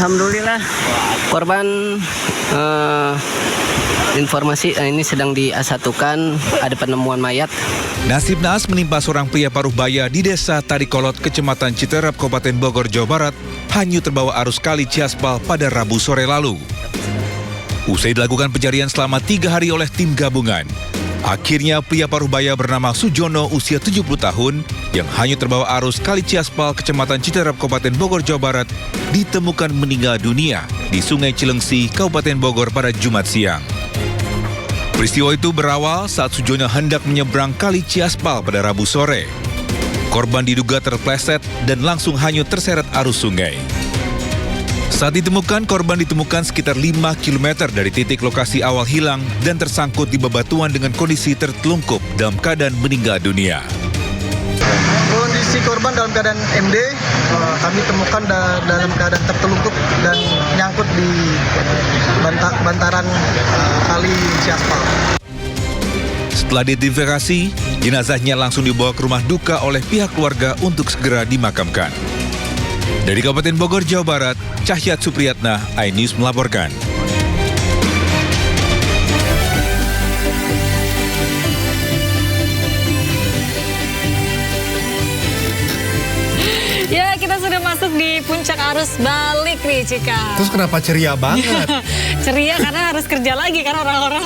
Alhamdulillah korban informasi ini sedang diasatukan, ada penemuan mayat. Nasib naas menimpa seorang pria paruh baya di Desa Tarikolot, Kecamatan Citerap, Kabupaten Bogor, Jawa Barat, hanyut terbawa arus Kali Ciaspal pada Rabu sore lalu. Usai dilakukan pencarian selama 3 hari oleh tim gabungan, akhirnya pria paruh baya bernama Sujono usia 70 tahun yang hanyut terbawa arus Kali Ciaspal, Kecamatan Citerap, Kabupaten Bogor, Jawa Barat, ditemukan meninggal dunia di Sungai Cilengsi, Kabupaten Bogor pada Jumat siang. Peristiwa itu berawal saat Sujono hendak menyeberang Kali Ciaspal pada Rabu sore. Korban diduga terpleset dan langsung hanyut terseret arus sungai. Saat ditemukan, korban ditemukan sekitar 5 km dari titik lokasi awal hilang dan tersangkut di bebatuan dengan kondisi tertelungkup dalam keadaan meninggal dunia. Kondisi korban dalam keadaan MD, kami temukan dalam keadaan tertelungkup dan nyangkut di bantaran Kali Ciaspal. Setelah diidentifikasi, jenazahnya langsung dibawa ke rumah duka oleh pihak keluarga untuk segera dimakamkan. Dari Kabupaten Bogor, Jawa Barat, Cahyat Supriyatna, iNews melaporkan. Ya, kita sudah masuk di puncak arus balik nih, Cika. Terus kenapa ceria banget? Ceria karena harus kerja lagi kan orang-orang.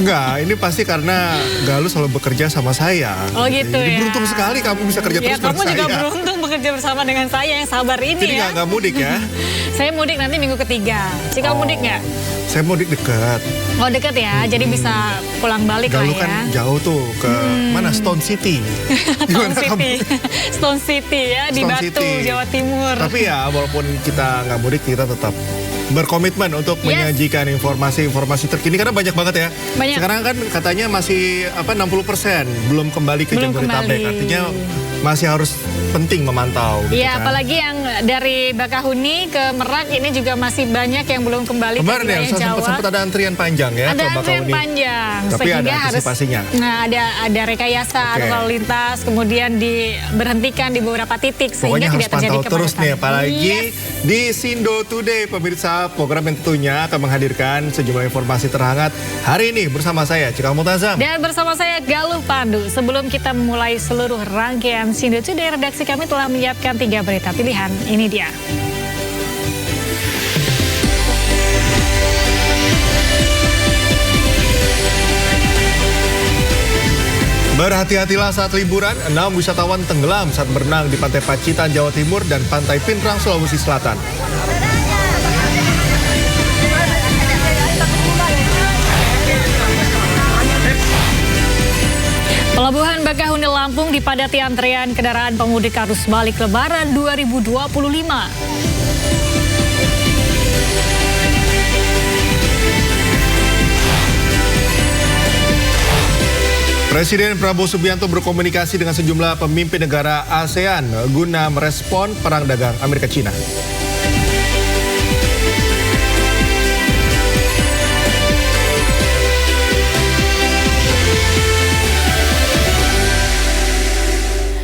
Enggak, ini pasti karena Galuh selalu bekerja sama saya. Oh gitu ya. Beruntung sekali kamu bisa kerja terus kamu dengan juga saya. beruntung bekerja bersama dengan saya yang sabar ini. Jadi ya. nggak mudik ya? Saya mudik nanti minggu ketiga. Cika mudik nggak? Saya mudik dekat. Oh deket ya, jadi bisa pulang balik Galuh lah ya. kan jauh tuh ke mana? Stone City. Stone City. Stone City ya, di Stone Batu, City. Jawa Timur. Tapi ya walaupun kita nggak mudik, kita tetap berkomitmen untuk menyajikan informasi-informasi terkini karena banyak banget ya. Banyak. Sekarang kan katanya masih 60% belum kembali ke Jabodetabek. Artinya masih harus penting memantau. Gitu Iya, kan. apalagi yang dari Bakahuni ke Merak ini juga masih banyak yang belum kembali Kemarin ke ya, wilayah Jawa. sempat ada antrian panjang ya. Ada ke antrian Bakahuni. panjang, Tapi sehingga ada harus antisipasinya. ada rekayasa arus lalu lintas, kemudian diberhentikan di beberapa titik Pokoknya sehingga harus tidak terjadi pantau terus kepadatan. nih, apalagi Yes. di Sindo Today, pemirsa, program yang tentunya akan menghadirkan sejumlah informasi terhangat hari ini bersama saya, Cika Multazam. Dan bersama saya Galuh Pandu. Sebelum kita memulai seluruh rangkaian Sindo Today, redaksi kami telah menyiapkan 3 berita pilihan. Ini dia. Berhati-hatilah saat liburan, 6 wisatawan tenggelam saat berenang di Pantai Pacitan, Jawa Timur dan Pantai Pinrang, Sulawesi Selatan. Pelabuhan Bakahuni Lampung dipadati antrean kendaraan pemudik arus balik Lebaran 2025. Presiden Prabowo Subianto berkomunikasi dengan sejumlah pemimpin negara ASEAN guna merespon perang dagang Amerika Cina.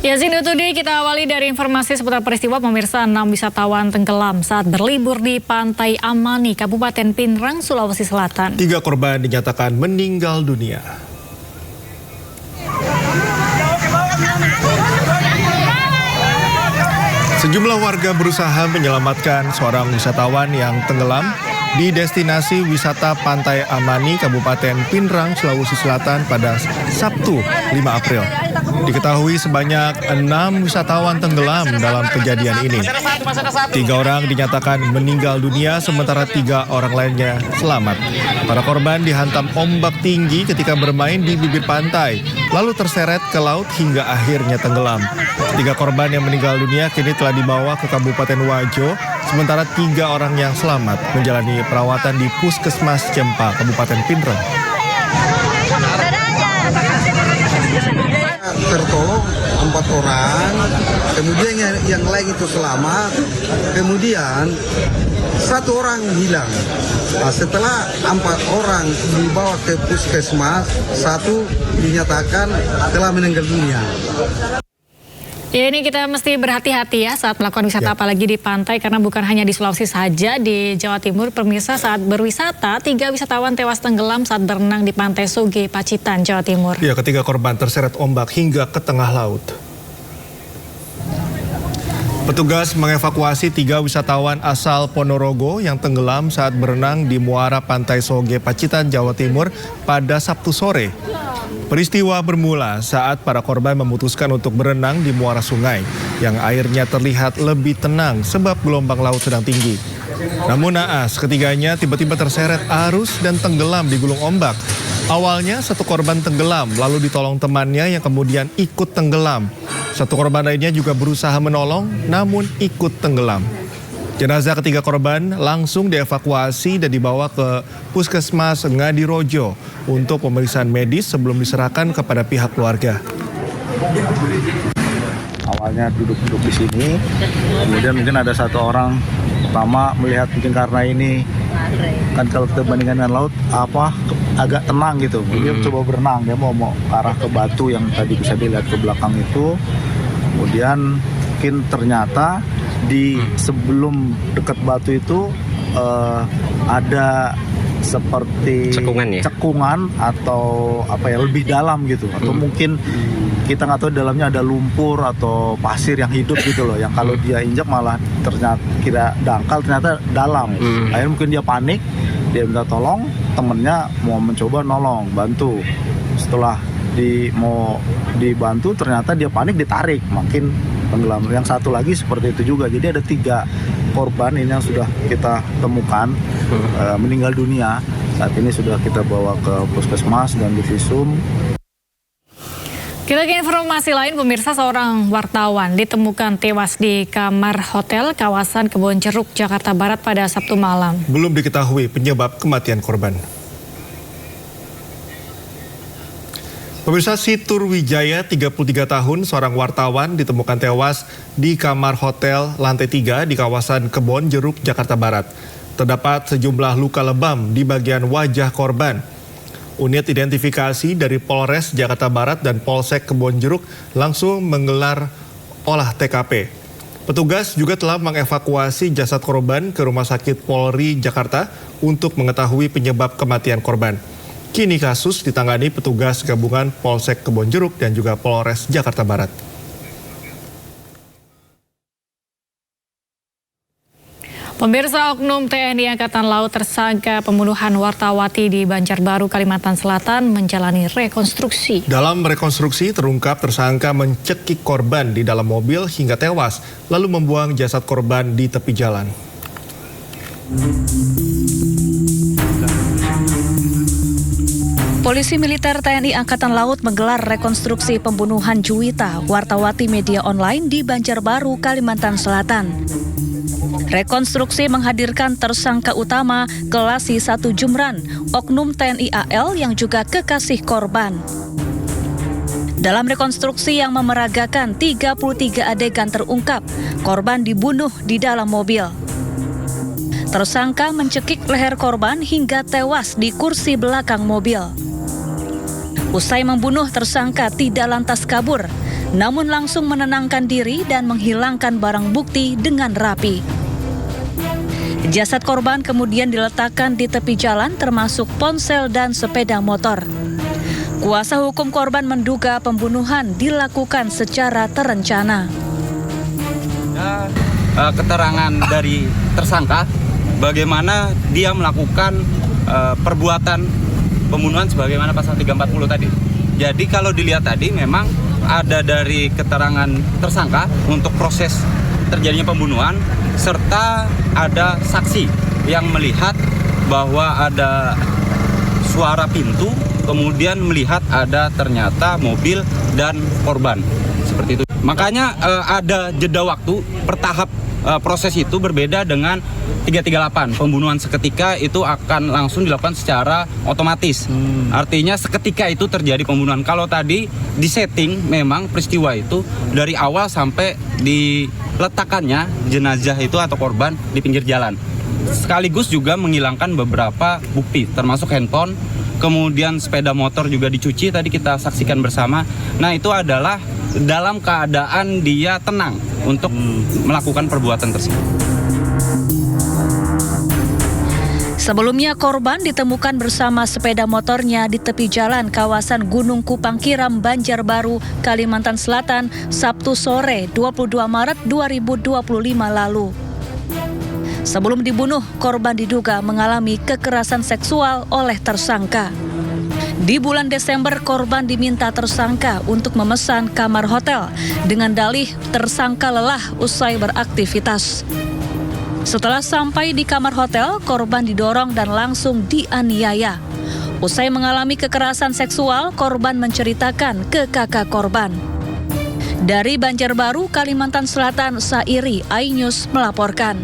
Ya, Sindo Today kita awali dari informasi seputar peristiwa pemirsa 6 wisatawan tenggelam saat berlibur di Pantai Amani, Kabupaten Pinrang, Sulawesi Selatan. 3 korban dinyatakan meninggal dunia. Sejumlah warga berusaha menyelamatkan seorang wisatawan yang tenggelam di destinasi wisata Pantai Amani, Kabupaten Pinrang, Sulawesi Selatan pada Sabtu 5 April. Diketahui sebanyak 6 wisatawan tenggelam dalam kejadian ini. 3 orang dinyatakan meninggal dunia, sementara 3 orang lainnya selamat. Para korban dihantam ombak tinggi ketika bermain di bibir pantai, lalu terseret ke laut hingga akhirnya tenggelam. 3 korban yang meninggal dunia kini telah dibawa ke Kabupaten Wajo, sementara 3 orang yang selamat menjalani perawatan di Puskesmas Cempa, Kabupaten Pinrang. Tertolong 4 orang, kemudian yang lain itu selamat, kemudian 1 orang hilang. Nah, setelah 4 orang dibawa ke puskesmas, 1 dinyatakan telah meninggal dunia. Ya, ini kita mesti berhati-hati ya saat melakukan wisata, apalagi di pantai, karena bukan hanya di Sulawesi saja, di Jawa Timur, pemirsa, saat berwisata, 3 wisatawan tewas tenggelam saat berenang di Pantai Soge, Pacitan, Jawa Timur. Ya, ketiga korban terseret ombak hingga ke tengah laut. Petugas mengevakuasi 3 wisatawan asal Ponorogo yang tenggelam saat berenang di muara Pantai Soge, Pacitan, Jawa Timur pada Sabtu sore. Peristiwa bermula saat para korban memutuskan untuk berenang di muara sungai yang airnya terlihat lebih tenang sebab gelombang laut sedang tinggi. Namun naas, ketiganya tiba-tiba terseret arus dan tenggelam di gulung ombak. Awalnya 1 korban tenggelam, lalu ditolong temannya yang kemudian ikut tenggelam. 1 korban lainnya juga berusaha menolong, namun ikut tenggelam. Jenazah ketiga korban langsung dievakuasi dan dibawa ke Puskesmas Ngadirojo untuk pemeriksaan medis sebelum diserahkan kepada pihak keluarga. Awalnya duduk-duduk di sini, kemudian mungkin ada 1 orang pertama melihat mungkin karena ini kan kalau kita bandingkan dengan laut agak tenang gitu. Dia coba berenang, dia mau arah ke batu yang tadi bisa dilihat ke belakang itu. Kemudian mungkin ternyata di sebelum dekat batu itu ada seperti cekungan atau lebih dalam gitu, atau mungkin kita nggak tahu dalamnya ada lumpur atau pasir yang hidup gitu loh, yang kalau dia injak malah ternyata kira dangkal, ternyata dalam. Akhirnya mungkin dia panik, dia minta tolong, temennya mau mencoba nolong, bantu. Setelah mau dibantu ternyata dia panik, ditarik, makin tenggelam. Yang 1 lagi seperti itu juga. Jadi ada 3 korban ini yang sudah kita temukan meninggal dunia. Saat ini sudah kita bawa ke Puskesmas dan divisum. Kita ke informasi lain, pemirsa, seorang wartawan ditemukan tewas di kamar hotel kawasan Kebonjeruk, Jakarta Barat pada Sabtu malam. Belum diketahui penyebab kematian korban. Pemirsa, Situr Wijaya, 33 tahun, seorang wartawan ditemukan tewas di kamar hotel lantai 3 di kawasan Kebon Jeruk, Jakarta Barat. Terdapat sejumlah luka lebam di bagian wajah korban. Unit identifikasi dari Polres Jakarta Barat dan Polsek Kebon Jeruk langsung menggelar olah TKP. Petugas juga telah mengevakuasi jasad korban ke Rumah Sakit Polri Jakarta untuk mengetahui penyebab kematian korban. Kini kasus ditangani petugas gabungan Polsek Kebon Jeruk dan juga Polres Jakarta Barat. Pemirsa, oknum TNI Angkatan Laut tersangka pembunuhan wartawati di Banjarbaru, Kalimantan Selatan menjalani rekonstruksi. Dalam rekonstruksi terungkap tersangka mencekik korban di dalam mobil hingga tewas, lalu membuang jasad korban di tepi jalan. Polisi militer TNI Angkatan Laut menggelar rekonstruksi pembunuhan Juwita, wartawati media online di Banjarbaru, Kalimantan Selatan. Rekonstruksi menghadirkan tersangka utama Kelasi 1 Jumran, oknum TNI AL yang juga kekasih korban. Dalam rekonstruksi yang memeragakan 33 adegan terungkap, korban dibunuh di dalam mobil. Tersangka mencekik leher korban hingga tewas di kursi belakang mobil. Usai membunuh, tersangka tidak lantas kabur, namun langsung menenangkan diri dan menghilangkan barang bukti dengan rapi. Jasad korban kemudian diletakkan di tepi jalan termasuk ponsel dan sepeda motor. Kuasa hukum korban menduga pembunuhan dilakukan secara terencana. Keterangan dari tersangka bagaimana dia melakukan perbuatan pembunuhan sebagaimana pasal 340 tadi. Jadi kalau dilihat tadi memang ada dari keterangan tersangka untuk proses terjadinya pembunuhan, serta ada saksi yang melihat bahwa ada suara pintu, kemudian melihat ada ternyata mobil dan korban. Seperti itu. Makanya ada jeda waktu bertahap. Proses itu berbeda dengan 338. Pembunuhan seketika itu akan langsung dilakukan secara otomatis. Artinya seketika itu terjadi pembunuhan. Kalau tadi disetting memang peristiwa itu dari awal sampai diletakkannya jenazah itu atau korban di pinggir jalan. Sekaligus juga menghilangkan beberapa bukti termasuk handphone, kemudian sepeda motor juga dicuci, tadi kita saksikan bersama. Nah, itu adalah dalam keadaan dia tenang untuk melakukan perbuatan tersebut. Sebelumnya korban ditemukan bersama sepeda motornya di tepi jalan kawasan Gunung Kupang Kiram, Banjarbaru, Kalimantan Selatan, Sabtu sore 22 Maret 2025 lalu. Sebelum dibunuh, korban diduga mengalami kekerasan seksual oleh tersangka. Di bulan Desember, korban diminta tersangka untuk memesan kamar hotel dengan dalih tersangka lelah usai beraktivitas. Setelah sampai di kamar hotel, korban didorong dan langsung dianiaya. Usai mengalami kekerasan seksual, korban menceritakan ke kakak korban. Dari Banjarbaru, Kalimantan Selatan, Sairi iNews melaporkan.